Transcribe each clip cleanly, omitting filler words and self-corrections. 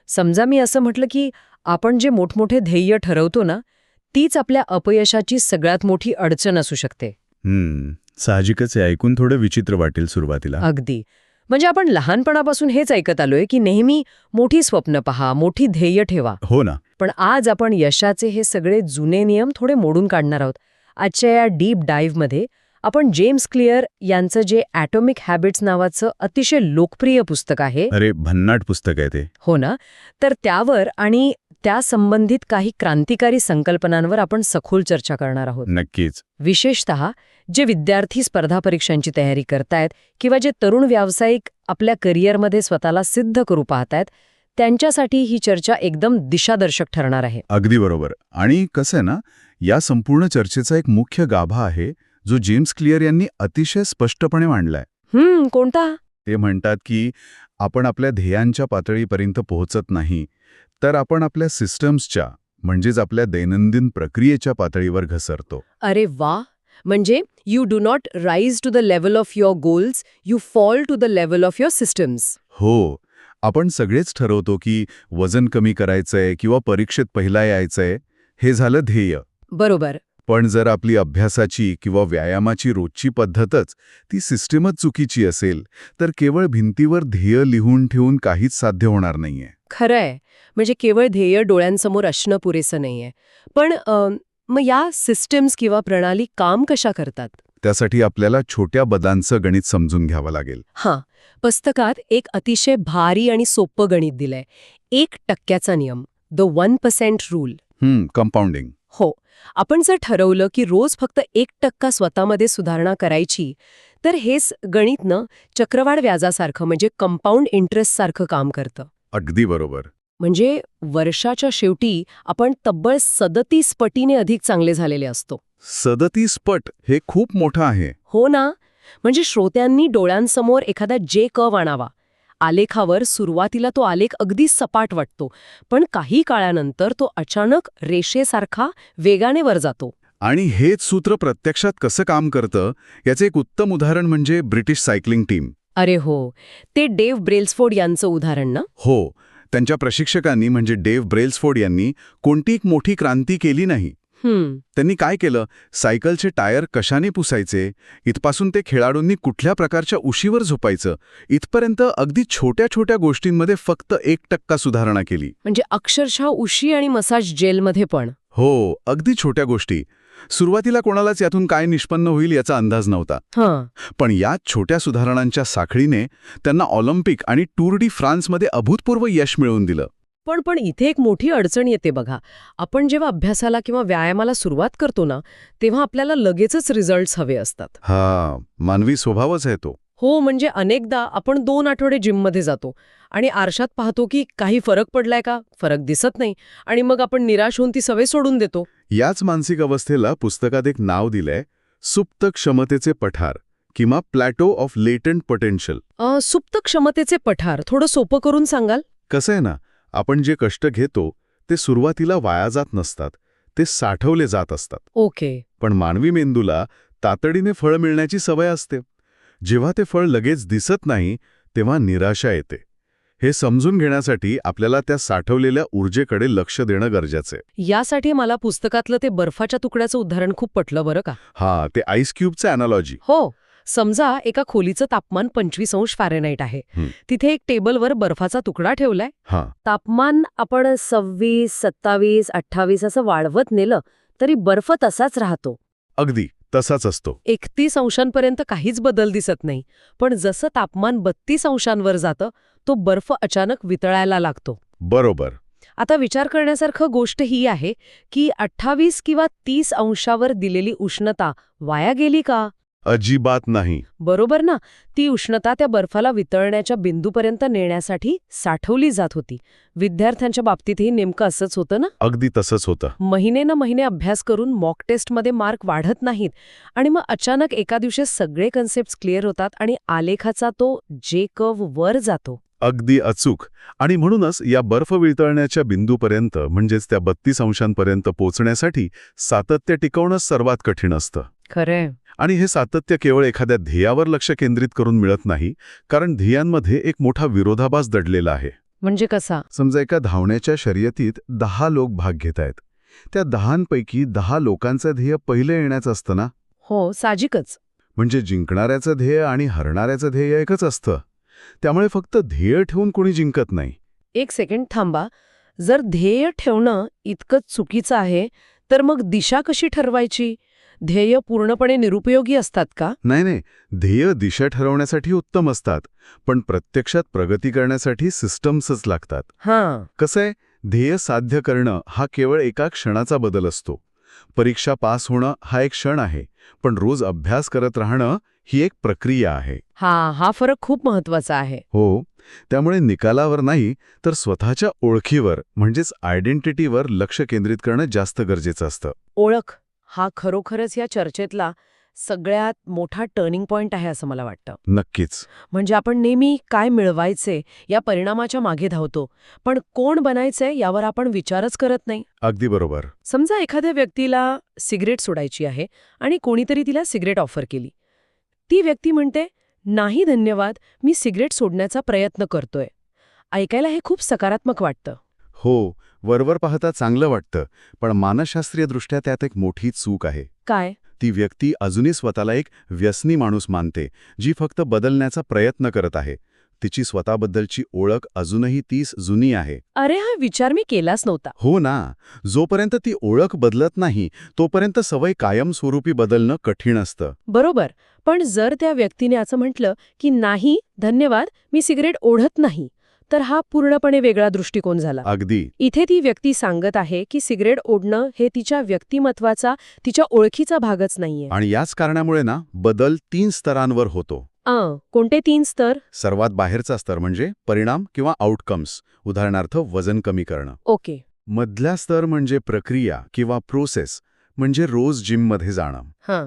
समजा मी असं म्हटलं की आपण जे मोठमोठे ध्येय ठरवतो ना, तीच आपल्या अपयशाची सगळ्यात मोठी अडचण असू शकते. साहजिकच आहे. ऐकून थोडं विचित्र वाटेल सुरुवातीला. अगदी. म्हणजे आपण लहानपणापासून हेच ऐकत आलोय की नेहमी मोठी स्वप्न पहा, मोठी ध्येय ठेवा. हो ना. पण आज आपण यशाचे हे सगळे जुने नियम थोडे मोडून काढणार आहोत. आजच्या या डीप डाईव्हमध्ये आपण जेम्स क्लिअर यांचं जे ॲटॉमिक हॅबिट्स नावाचं अतिशय लोकप्रिय पुस्तक आहे. अरे भन्नाट पुस्तक आहे ते. हो ना, तर त्यावर आणि त्या संबंधित काही क्रांतिकारी संकल्पनांवर आपण सखोल चर्चा करणार आहोत. नक्कीच. विशेषतः जे विद्यार्थी स्पर्धा परीक्षांची तयारी करतायत किंवा जे तरुण व्यावसायिक आपल्या करिअरमध्ये स्वतःला सिद्ध करू पाहतायत, त्यांच्यासाठी ही चर्चा एकदम दिशादर्शक ठरणार आहे. अगदी बरोबर. आणि कसं आहे ना, या संपूर्ण चर्चेचा एक मुख्य गाभा आहे जो जेम्स क्लिअर यांनी अतिशय स्पष्टपणे मांडलाय. कोणता? ते म्हणतात की आपण आपल्या ध्येयांच्या पातळीपर्यंत पोहोचत नाही, तर आपण आपल्या सिस्टम्सच्या म्हणजेच आपल्या दैनंदिन प्रक्रियेच्या पातळीवर घसरतो. अरे वा! म्हणजे you do not rise to the level of your goals, you fall to the level of your systems. हो. आपण सगळेच ठरवतो की वजन कमी करायचंय किंवा परीक्षेत पहिला यायचंय, हे झालं ध्येय. बरोबर. पण जर आपली अभ्यासाची किंवा व्यायामाची रोजची पद्धतच ती सिस्टीमच चुकीची असेल, तर केवळ भिंतीवर ध्येय लिहून ठेवून काहीच साध्य होणार नाहीये. खरंय. म्हणजे केवळ ध्येय डोळ्यांसमोर असणं पुरेसं नाहीये. पण मग या सिस्टम्स किंवा प्रणाली काम कशा करतात? त्यासाठी आपल्याला छोट्या बदलांचं गणित समजून घ्यावं लागेल. हां, पुस्तकात एक अतिशय भारी आणि सोपं गणित दिलंय. 1% नियम, द 1% रूल. कंपाऊंडिंग. हो. आपण जर ठरवलं की रोज फक्त 1% स्वतःमध्ये सुधारणा करायची, तर हेच गणित चक्रवाढ व्याजासारखं म्हणजे कंपाऊंड इंटरेस्टसारखं काम करतं. अगदी बरोबर. म्हणजे वर्षाच्या शेवटी आपण तब्बल 37 पटीने अधिक चांगले झालेले असतो. 37 पट हे खूप मोठं आहे. हो ना. म्हणजे श्रोत्यांनी डोळ्यांसमोर एखादा जे कर्व आणावा. आलेखावर सुरुवातीला तो आलेख अगदी सपाट वाटतो, पण काही काळानंतर तो अचानक रेषेसारखा वेगाने वर जातो. आणि हेच सूत्र प्रत्यक्षात कसं काम करतं याचे एक उत्तम उदाहरण म्हणजे ब्रिटिश सायकलिंग टीम. अरे हो, ते डेव्ह ब्रेल्सफोर्ड यांचं उदाहरण ना? हो. त्यांच्या प्रशिक्षकांनी म्हणजे डेव्ह ब्रेल्सफोर्ड यांनी कोणती एक मोठी क्रांती केली नाही. त्यांनी काय केलं, सायकलचे टायर कशाने पुसायचे, इथपासून ते खेळाडूंनी कुठल्या प्रकारच्या उशीवर झोपायचं, इथपर्यंत अगदी छोट्या छोट्या गोष्टींमध्ये फक्त 1% सुधारणा केली. म्हणजे अक्षरशः उशी आणि मसाज जेलमध्ये पण. हो, अगदी छोट्या गोष्टी. सुरुवातीला कोणालाच यातून काय निष्पन्न होईल याचा अंदाज नव्हता. पण या छोट्या सुधारणांच्या साखळीने त्यांना ऑलिम्पिक आणि टूर डी फ्रान्समध्ये अभूतपूर्व यश मिळवून दिलं. पण इथे एक मोठी अडचण येते बघा. आपण जेव्हा अभ्यासाला किंवा व्यायामाला सुरुवात करतो ना, तेव्हा आपल्याला लगेचच रिझल्ट्स हवे असतात. मानवी स्वभावच आहे तो. हो, म्हणजे अनेकदा आपण 2 आठवडे जिममध्ये जातो आणि आरशात पाहतो की काही फरक पडलाय का, फरक दिसत नाही, आणि मग आपण निराश होऊन ती सवय सोडून देतो. याच मानसिक अवस्थेला पुस्तकात एक नाव दिलंय, सुप्त क्षमतेचे पठार किंवा प्लॅटो ऑफ लेटंट पोटेन्शियल. सुप्त क्षमतेचे पठार थोडं सोपं करून सांगाल? कसं आहे ना, आपण जे कष्ट घेतो ते सुरुवातीला वाया जात नसतात, ते साठवले जात असतात. ओके. पण मानवी मेंदूला तातडीने फळ मिळण्याची सवय असते. जेव्हा ते फळ लगेच दिसत नाही तेव्हा निराशा येते. हे समजून घेण्यासाठी आपल्याला त्या साठवलेल्या ऊर्जेकडे लक्ष देणं गरजेचं आहे. यासाठी मला पुस्तकातलं ते बर्फाच्या तुकड्याचं उदाहरण खूप पटलं बरं का. ते आईस क्यूबचं अॅनालॉजी. हो. समजा एका खोलीचं तापमान 25 अंश फॅरेनहाइट आहे. तिथे एक टेबलवर बर्फाचा तुकडा ठेवलाय. तापमान आपण 26, 27, 28 असं वाढवत नेलं तरी बर्फ तसाच राहतो. अगदी तसाच असतो. 31 अंशांपर्यंत काहीच बदल दिसत नाही. पण जसं तापमान 32 अंशांवर जातं तो बर्फ अचानक वितळायला लागतो. बरोबर. आता विचार करण्यासारखं गोष्ट ही आहे की 28 किंवा 30 अंशावर दिलेली उष्णता वाया गेली का? अजिबात नाही. बरोबर ना. ती उष्णता त्या बर्फाला वितळण्याच्या बिंदूपर्यंत नेण्यासाठी साठवली जात होती. विद्यार्थ्यांच्या बाबतीतही नेमकं असंच होतं ना. अगदी तसंच होतं. महिने अभ्यास करून मॉक टेस्टमध्ये मार्क वाढत नाहीत आणि मग अचानक एका दिवशी सगळे कन्सेप्ट क्लिअर होतात आणि आलेखाचा तो जे कर्व वर जातो. अगदी अचूक. आणि म्हणूनच या बर्फ वितळण्याच्या बिंदूपर्यंत म्हणजेच त्या 32 अंशांपर्यंत पोहोचण्यासाठी सातत्य टिकवणं सर्वात कठीण असतं. खरंय. आणि हे सातत्य केवळ एखाद्या ध्येयावर लक्ष केंद्रित करून मिळत नाही, कारण ध्येयांमध्ये एक मोठा विरोधाभास दडलेला आहे. म्हणजे कसा? समजा एका धावण्याच्या शर्यतीत 10 लोक भाग घेत आहेत. त्या 10पैकी 10 लोकांचं ध्येय पहिलं येण्याचं असतं ना. हो, साहजिकच. म्हणजे जिंकणाऱ्याचं ध्येय आणि हरणाऱ्याचं ध्येय एकच असतं. त्यामुळे फक्त ध्येय ठेवून कोणी जिंकत नाही. एक सेकंड थांबा. जर ध्येय ठेवणं इतकंच चुकीचं आहे, तर मग दिशा कशी ठरवायची? ध्येय पूर्णपणे निरुपयोगी असतात का? नाही. ध्येय दिशा ठरवण्यासाठी उत्तम असतात, पण प्रत्यक्षात प्रगती करण्यासाठी सिस्टम्सच लागतात. हां. कसं आहे, ध्येय साध्य करणं हा केवळ एका क्षणाचा बदल असतो. परीक्षा पास होणं हा एक क्षण आहे, पण रोज अभ्यास करत राहणं ही एक प्रक्रिया आहे. हा फरक खूप महत्वाचा आहे. हो, त्यामुळे निकालावर नाही तर स्वतःच्या ओळखीवर म्हणजेच आयडेंटिटीवर लक्ष केंद्रित करणं जास्त गरजेचं असतं. ओळख हा खरोखरच या चर्चेतला सगळ्यात मोठा टर्निंग पॉइंट आहे असं मला वाटतं. नक्कीच. म्हणजे आपण नेहमी काय मिळवायचे या परिणामाच्या मागे धावतो, पण कोण बनायचंय यावर आपण विचारच करत नाही. अगदी बरोबर. समजा एखाद्या व्यक्तीला सिगरेट सोडायची आहे आणि कोणीतरी तिला सिगरेट ऑफर केली. ती व्यक्ती म्हणते, नाही धन्यवाद, मी सिगरेट सोडण्याचा प्रयत्न करतोय. ऐकायला हे खूप सकारात्मक वाटतं. हो, वरवर पाहता चांगलं वाटतं, पण मानसशास्त्रीयदृष्ट्या त्यात एक मोठी चूक आहे. काय? ती व्यक्ती अजूनही स्वतःला एक व्यसनी माणूस मानते, जी फक्त बदलण्याचा प्रयत्न करत आहे. तिची स्वतःबद्दलची ओळख अजूनही तीच जुनी आहे. अरे, हा विचार मी केलाच नव्हता. हो ना. जोपर्यंत ती ओळख बदलत नाही, तोपर्यंत सवय कायमस्वरूपी बदलणं कठीण असतं. बरोबर. पण जर त्या व्यक्तीने असं म्हटलं की नाही धन्यवाद, मी सिगरेट ओढत नाही, तर हा पूर्णपणे वेगळा दृष्टिकोन झाला. अगदी. इथे ती व्यक्ती सांगत आहे की सिगरेट ओढणं हे तिच्या व्यक्तिमत्वाचा, तिच्या ओळखीचा भागच नाहीये. आणि याच कारणामुळे ना बदल 3 स्तरांवर होतो. कोणते 3 स्तर? सर्वात बाहेरचा स्तर म्हणजे परिणाम किंवा आउटकम्स, उदाहरणार्थ वजन कमी करणं. ओके. मधला स्तर म्हणजे प्रक्रिया किंवा प्रोसेस, म्हणजे रोज जिममध्ये जाणं. हां.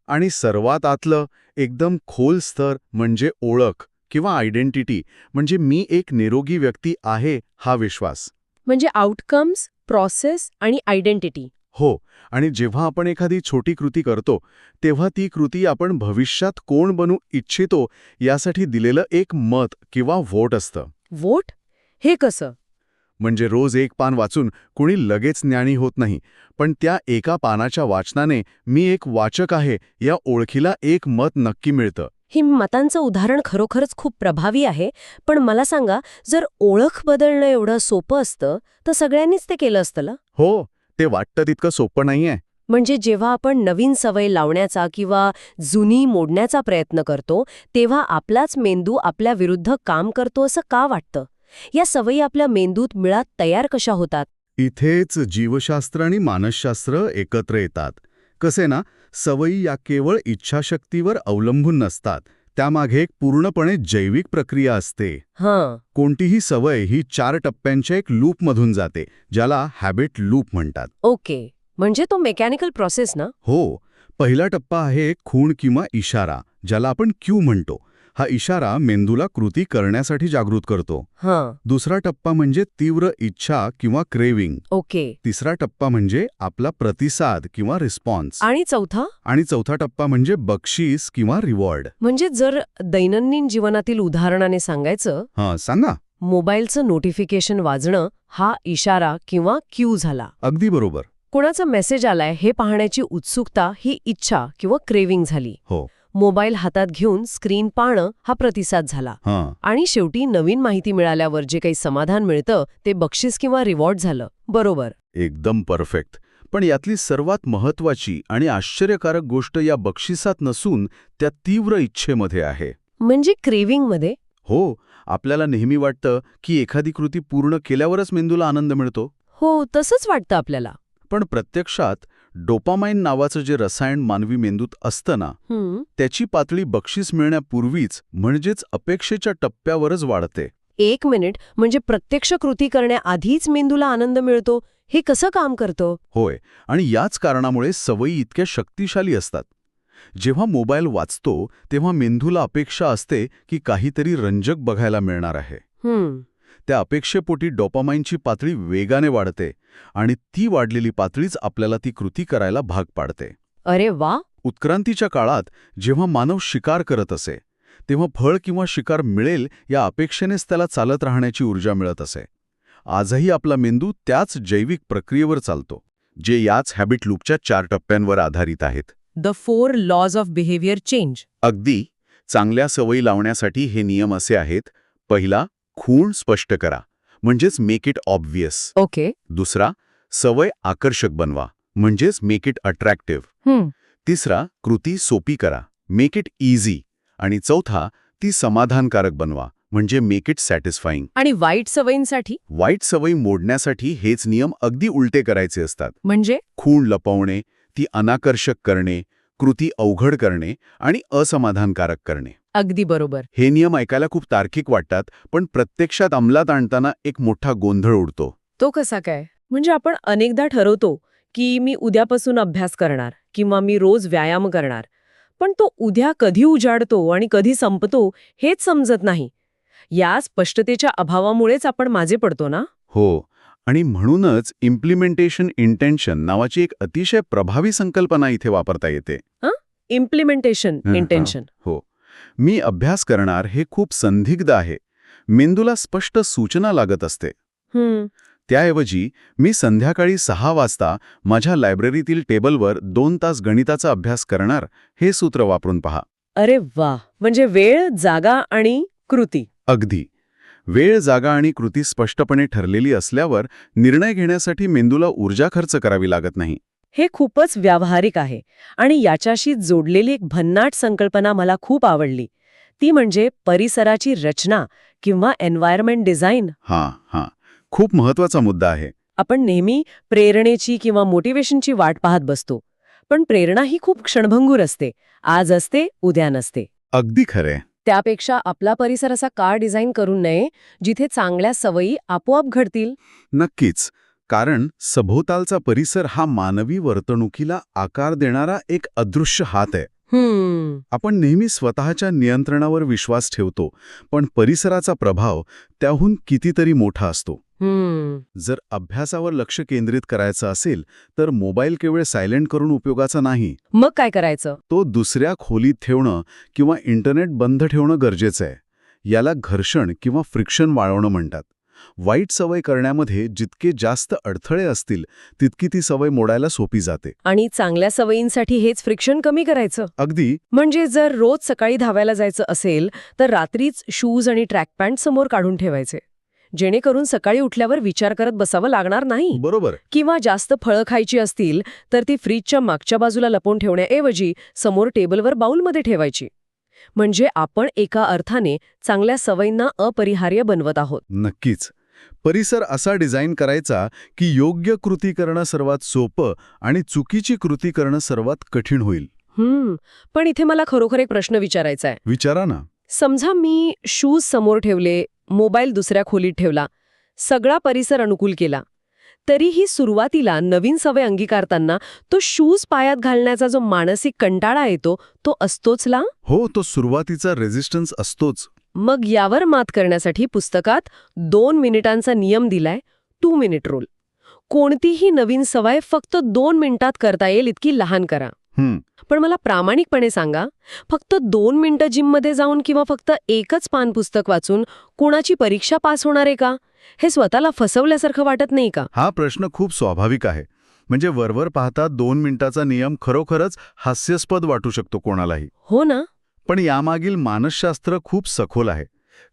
आणि सर्वात आतलं एकदम खोल स्तर म्हणजे ओळख किंवा आयडेंटिटी, म्हणजे मी एक निरोगी व्यक्ती आहे हा विश्वास. म्हणजे आउटकम्स, प्रोसेस आणि आयडेंटिटी. हो, आणि जेव्हा आपण एखादी छोटी कृती करतो, तेव्हा ती कृती आपण भविष्यात कोण बनू इच्छितो यासाठी दिलेलं एक मत किंवा व्होट असतं. वोट? हे कसं? म्हणजे रोज एक पान वाचून कुणी लगेच ज्ञानी होत नाही, पण त्या एका पानाच्या वाचनाने मी एक वाचक आहे या ओळखीला एक मत नक्की मिळतं. ही मतांचं उदाहरण खरोखरच खूप प्रभावी आहे, पण मला सांगा, जर ओळख बदलणं एवढं सोपं असतं, तर सगळ्यांनीच ते केलं असतं ना? हो, ते वाटतं तितकं सोपं नाहीये. म्हणजे जेव्हा आपण नवीन सवय लावण्याचा किंवा जुनी मोडण्याचा प्रयत्न करतो, तेव्हा आपलाच मेंदू आपल्या विरुद्ध काम करतो असं का वाटतं? या सवयी आपल्या मेंदूत मुळात तयार कशा होतात? इथेच जीवशास्त्र आणि मानसशास्त्र एकत्र येतात. कसे ना, सवयी या केवळ इच्छाशक्तीवर अवलंबून नसतात. त्यामागे एक पूर्णपणे जैविक प्रक्रिया असते. कोणतीही सवय ही 4 टप्प्यांच्या एक लूपमधून जाते, ज्याला हॅबिट लूप म्हणतात. ओके. म्हणजे तो मेकॅनिकल प्रोसेस ना? हो. पहिला टप्पा आहे खूण किंवा इशारा, ज्याला आपण क्यू म्हणतो. हा इशारा मेंदूला कृती करण्यासाठी जागृत करतो. दुसरा टप्पा म्हणजे तीव्र इच्छा किंवा क्रेविंग. ओके. तिसरा टप्पा म्हणजे आपला प्रतिसाद किंवा रिस्पॉन्स. आणि चौथा? आणि चौथा टप्पा म्हणजे बक्षीस किंवा रिवॉर्ड. म्हणजे जर दैनंदिन जीवनातील उदाहरणाने सांगायचं, सांगा. मोबाईलचं नोटिफिकेशन वाजणं हा इशारा किंवा क्यू झाला. अगदी बरोबर. कोणाचा मेसेज आलाय हे पाहण्याची उत्सुकता ही इच्छा किंवा क्रेविंग झाली. हो. मोबाईल हातात घेऊन स्क्रीन पाहणं हा प्रतिसाद झाला. आणि शेवटी नवीन माहिती मिळाल्यावर जे काही समाधान मिळतं ते बक्षीस किंवा रिवॉर्ड झालं. बरोबर. एकदम परफेक्ट. पण यातली सर्वात महत्वाची आणि आश्चर्यकारक गोष्ट या बक्षिसात नसून त्या तीव्र इच्छेमध्ये आहे. म्हणजे क्रेविंगमध्ये? हो. आपल्याला नेहमी वाटतं की एखादी कृती पूर्ण केल्यावरच मेंदूला आनंद मिळतो. हो, तसंच वाटतं आपल्याला. पण प्रत्यक्षात डोपामाइन नावाचं जे रसायन मानवी मेंदूत असतं ना, त्याची पातळी बक्षीस मिळण्यापूर्वीच म्हणजेच अपेक्षेच्या टप्प्यावरच वाढते. 1 मिनिट, म्हणजे प्रत्यक्ष कृती करण्याआधीच मेंदूला आनंद मिळतो? हे कसं काम करतं? होय, आणि याच कारणामुळे सवयी इतक्या शक्तिशाली असतात. जेव्हा मोबाईल वाचतो तेव्हा मेंदूला अपेक्षा असते की काहीतरी रंजक बघायला मिळणार आहे. त्या अपेक्षेपोटी डोपामाइनची पातळी वेगाने वाढते आणि ती वाढलेली पातळीच आपल्याला ती कृती करायला भाग पाडते. अरे वा. उत्क्रांतीच्या काळात जेव्हा मानव शिकार करत असे तेव्हा फळ किंवा शिकार मिळेल या अपेक्षेनेच त्याला चालत राहण्याची ऊर्जा मिळत असे. आजही आपला मेंदू त्याच जैविक प्रक्रियेवर चालतो, जे याच हॅबिट लूपच्या 4 टप्प्यांवर आधारित आहेत. The 4 laws of behaviour change. अगदी. चांगल्या सवयी लावण्यासाठी हे नियम असे आहेत. पहिला, खूण स्पष्ट करा, म्हणजेच मेक इट ऑब्व्हियस. ओके. दुसरा, सवय आकर्षक बनवा, म्हणजेच मेक इट अट्रॅक्टिव्ह. तिसरा, कृती सोपी करा, मेक इट इझी. आणि चौथा, ती समाधानकारक बनवा, म्हणजे मेक इट सॅटिस्फाईंग. आणि वाईट सवयींसाठी? वाईट सवयी मोडण्यासाठी हेच नियम अगदी उलटे करायचे असतात. म्हणजे खूण लपवणे, ती अनाकर्षक करणे, कृती अवघड करणे आणि असमाधानकारक करणे. अगदी बरोबर. हे नियम ऐकायला खूप तार्किक वाटतात, पण प्रत्यक्षात अंमलात आणताना एक मोठा गोंधळ उडतो. तो कसा काय? म्हणजे आपण अनेकदा ठरवतो की मी उद्यापासून अभ्यास करणार किंवा मी रोज व्यायाम करणार, पण तो उद्या कधी उजाडतो आणि कधी संपतो हेच समजत नाही. या स्पष्टतेच्या अभावामुळेच आपण मागे पडतो ना? हो, आणि म्हणूनच इम्प्लिमेंटेशन इंटेन्शन नावाची एक अतिशय प्रभावी संकल्पना इथे वापरता येते. Implementation intention. हो. मी अभ्यास करणार हे खूप संदिग्ध आहे. मेंदूला स्पष्ट सूचना लागत असते. त्याऐवजी मी संध्याकाळी 6 वाजता माझ्या लायब्ररीतील टेबलवर 2 तास गणिताचा अभ्यास करणार हे सूत्र वापरून पहा. अरे वा, म्हणजे वेळ, जागा आणि कृती. अगदी. वेळ, जागा आणि कृती स्पष्टपणे ठरलेली असल्यावर निर्णय घेण्यासाठी मेंदूला ऊर्जा खर्च करावी लागत नाही. हे खूपच व्यावहारिक आहे. आणि याच्याशी जोडलेली एक भन्नाट संकल्पना मला खूप आवडली. ती म्हणजे परिसराची रचना किंवा एन्व्हायरमेंट डिझाईन. हां, खूप महत्वाचा मुद्दा आहे. आपण नेहमी प्रेरणेची किंवा मोटिवेशनची वाट पाहत बसतो, पण प्रेरणा ही खूप क्षणभंगूर असते. आज असते, उद्या नसते. अगदी खरे. त्यापेक्षा आपला परिसर असा का डिझाईन करू नये जिथे चांगल्या सवयी आपोआप घडतील? नक्कीच. कारण सभोवतालचा परिसर हा मानवी वर्तणुकीला आकार देणारा एक अदृश्य हात आहे. आपण नेहमी स्वतःच्या नियंत्रणावर विश्वास ठेवतो, पण परिसराचा प्रभाव त्याहून कितीतरी मोठा असतो. जर अभ्यासावर लक्ष केंद्रित करायचं असेल तर मोबाईल केवळ सायलेंट करून उपयोगाचा नाही. मग काय करायचं? तो दुसऱ्या खोलीत ठेवणं किंवा इंटरनेट बंद ठेवणं गरजेचं आहे. याला घर्षण किंवा फ्रिक्शन वाढवणं म्हणतात. वाईट सवय करण्यामध्ये जितके जास्त अडथळे असतील तितकी ती सवय मोडायला सोपी जाते. आणि चांगल्या सवयींसाठी हेच फ्रिक्शन कमी करायचं. अगदी. म्हणजे जर रोज सकाळी धावायला जायचं असेल तर रात्रीच शूज आणि ट्रॅक पॅन्ट समोर काढून ठेवायचे, जेणेकरून सकाळी उठल्यावर विचार करत बसावं लागणार नाही. बरोबर. किंवा जास्त फळं खायची असतील तर ती फ्रीजच्या मागच्या बाजूला लपवून ठेवण्याऐवजी समोर टेबलवर बाउलमध्ये ठेवायची. म्हणजे आपण एका अर्थाने चांगल्या सवयींना अपरिहार्य बनवत आहोत. नक्कीच. परिसर असा डिझाईन करायचा की योग्य कृती करणं सर्वात सोपं आणि चुकीची कृती करणं सर्वात कठीण होईल. पण इथे मला खरोखर एक प्रश्न विचारायचा आहे. विचारा ना. समजा मी शूज समोर ठेवले, मोबाईल दुसऱ्या खोलीत ठेवला, सगळा परिसर अनुकूल केला, तरीही सुरुवातीला नवीन सवय अंगीकारताना तो शूज पायात घालण्याचा जो मानसिक कंटाळा येतो तो असतोच ना? हो, तो सुरुवातीचा रेझिस्टन्स असतोच. मग यावर मात करण्यासाठी पुस्तकात 2 मिनिटांचा नियम दिलाय, 2 मिनिट रूल. कोणतीही नवीन सवय फक्त 2 मिनिटात करता येईल इतकी लहान करा. पण मला प्रामाणिकपणे सांगा, फक्त 2 मिनिटं जिममध्ये जाऊन किंवा फक्त एकच पान पुस्तक वाचून कोणाची परीक्षा पास होणार आहे का? हे स्वतःला फसवल्यासारखं वाटत नाही का? हा प्रश्न खूप स्वाभाविक आहे. म्हणजे वरवर पाहता 2 मिनिटाचा नियम खरोखरच हास्यास्पद वाटू शकतो कोणालाही. हो ना. पण यामागील मानसशास्त्र खूप सखोल आहे.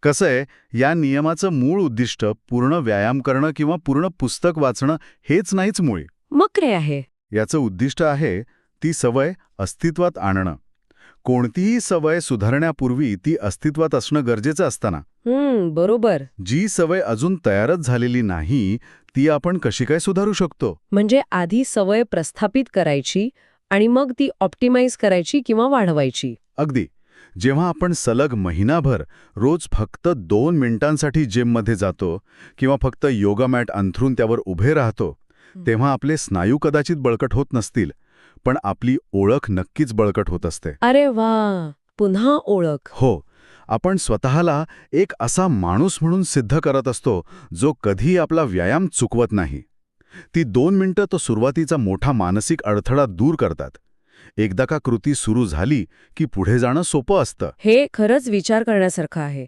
कसं आहे, या नियमाचं मूळ उद्दिष्ट पूर्ण व्यायाम करणं किंवा पूर्ण पुस्तक वाचणं हेच नाहीच मुळी. मग काय आहे? याचं उद्दिष्ट आहे ती सवय अस्तित्वात आणणं. कोणतीही सवय सुधारण्यापूर्वी ती अस्तित्वात असणं गरजेचं असताना बरोबर. जी सवय अजून तयारच झालेली नाही ती आपण कशी काय सुधारू शकतो? म्हणजे आधी सवय प्रस्थापित करायची आणि मग ती ऑप्टिमाइज करायची किंवा वाढवायची. अगदी. जेव्हा आपण सलग महिनाभर रोज फक्त 2 मिनिटांसाठी जिममध्ये जातो किंवा फक्त योगा मॅट अंथरून त्यावर उभे राहतो, तेव्हा आपले स्नायू कदाचित बळकट होत नसतील, पण आपली ओळख नक्कीच बळकट होत असते. अरे वा, पुन्हा ओळख. हो. आपण स्वतःला एक असा माणूस म्हणून सिद्ध करत असतो जो कधी आपला व्यायाम चुकवत नाही. ती 2 मिनिटं तो सुरुवातीचा मोठा मानसिक अडथळा दूर करतात. एकदा का कृती सुरू झाली की पुढे जाणं सोपं असतं. हे खरंच विचार करण्यासारखं आहे.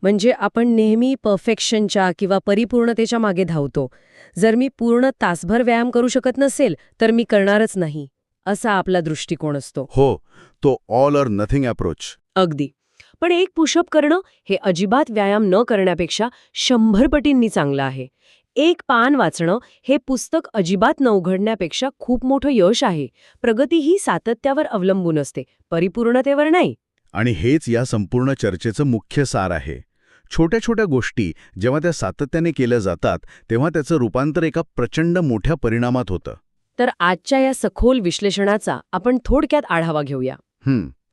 म्हणजे आपण नेहमी परफेक्शनच्या किंवा परिपूर्णतेच्या मागे धावतो. जर मी पूर्ण तासभर व्यायाम करू शकत नसेल तर मी करणारच नाही, असा आपला दृष्टिकोन असतो. हो, तो ऑल ऑर नथिंग अप्रोच. अगदी. पण एक पुशअप करणं हे अजिबात व्यायाम न करण्यापेक्षा 100 पटींनी चांगलं आहे. एक पान वाचणं हे पुस्तक अजिबात न उघडण्यापेक्षा खूप मोठं यश आहे. प्रगती ही सातत्यावर अवलंबून असते, परिपूर्णतेवर नाही. आणि हेच या संपूर्ण चर्चेचं मुख्य सार आहे. छोट्या छोट्या गोष्टी जेव्हा त्या सातत्याने केल्या जातात तेव्हा त्याचं रूपांतर एका प्रचंड मोठ्या परिणामात होतं. तर आजच्या या सखोल विश्लेषणाचा आपण थोडक्यात आढावा घेऊया.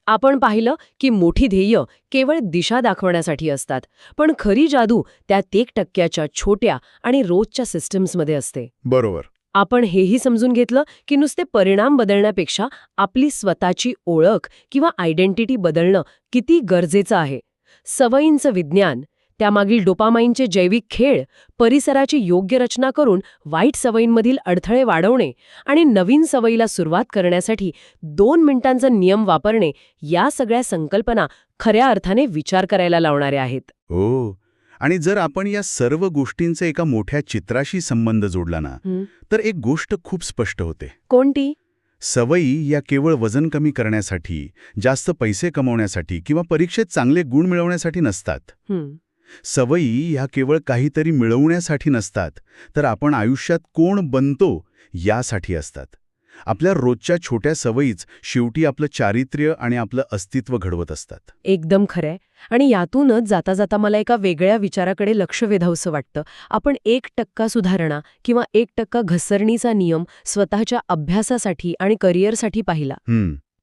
आपण पाहिलं की मोठी ध्येय केवळ दिशा दाखवण्यासाठी असतात, पण खरी जादू त्या 1% छोट्या आणि रोजच्या सिस्टम्समध्ये असते. बरोबर. आपण हेही समजून घेतलं की नुसते परिणाम बदलण्यापेक्षा आपली स्वतःची ओळख किंवा आयडेंटिटी बदलणं किती गरजेचं आहे. सवयींचं विज्ञान, त्यामागील डोपामाइनचे जैविक खेळ, परिसराची योग्य रचना करून वाईट सवयींमधील अडथळे वाढवणे आणि नवीन सवयीला सुरुवात करण्यासाठी 2 मिनिटांचा नियम वापरणे, या सगळ्या संकल्पना खऱ्या अर्थाने विचार करायला लावणाऱ्या आहेत. हो. आणि जर आपण या सर्व गोष्टींचा एका मोठ्या चित्राशी संबंध जोडला ना, तर एक गोष्ट खूप स्पष्ट होते. कोणती? सवयी या केवळ वजन कमी करण्यासाठी, जास्त पैसे कमवण्यासाठी किंवा परीक्षेत चांगले गुण मिळवण्यासाठी नसतात. सवयी ह्या केवळ काहीतरी मिळवण्यासाठी नसतात, तर आपण आयुष्यात कोण बनतो यासाठी असतात. आपल्या रोजच्या छोट्या सवयीच शेवटी आपलं चारित्र्य आणि आपलं अस्तित्व घडवत असतात. एकदम खरंय. आणि यातूनच जाता जाता मला एका वेगळ्या विचाराकडे लक्ष वेधावंसं वाटतं. आपण 1% सुधारणा किंवा 1% घसरणीचा नियम स्वतःच्या अभ्यासासाठी आणि करिअरसाठी पाहिला.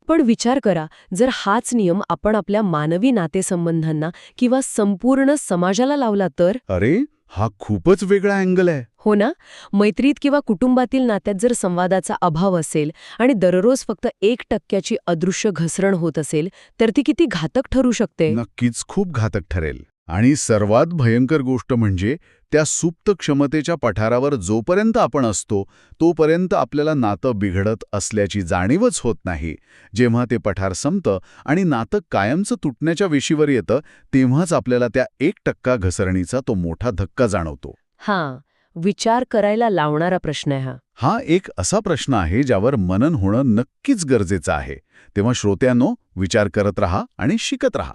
पण विचार करा, जर हाच नियम आपण आपल्या मानवी नातेसंबंधांना किंवा संपूर्ण समाजाला लावला तर? अरे, हा खूपच वेगळा अँगल आहे. हो ना? मैत्रीत किंवा कुटुंबातील नात्यात जर संवादाचा अभाव असेल आणि दररोज फक्त 1% अदृश्य घसरण होत असेल तर ती किती घातक ठरू शकते. नक्कीच खूप घातक ठरेल. आणि सर्वात भयंकर गोष्ट म्हणजे त्या सुप्त क्षमतेच्या पठारावर जोपर्यंत आपण असतो तोपर्यंत आपल्याला नातं बिघडत असल्याची जाणीवच होत नाही. जेव्हा ते पठार संपतं आणि नातं कायमचं तुटण्याच्या वेशीवर येतं तेव्हाच आपल्याला त्या 1% घसरणीचा तो मोठा धक्का जाणवतो. हां, विचार करायला लावणारा प्रश्न आहे हा. हा एक असा प्रश्न आहे ज्यावर मनन होणं नक्कीच गरजेचं आहे. तेव्हा श्रोत्यांनो, विचार करत रहा आणि शिकत रहा.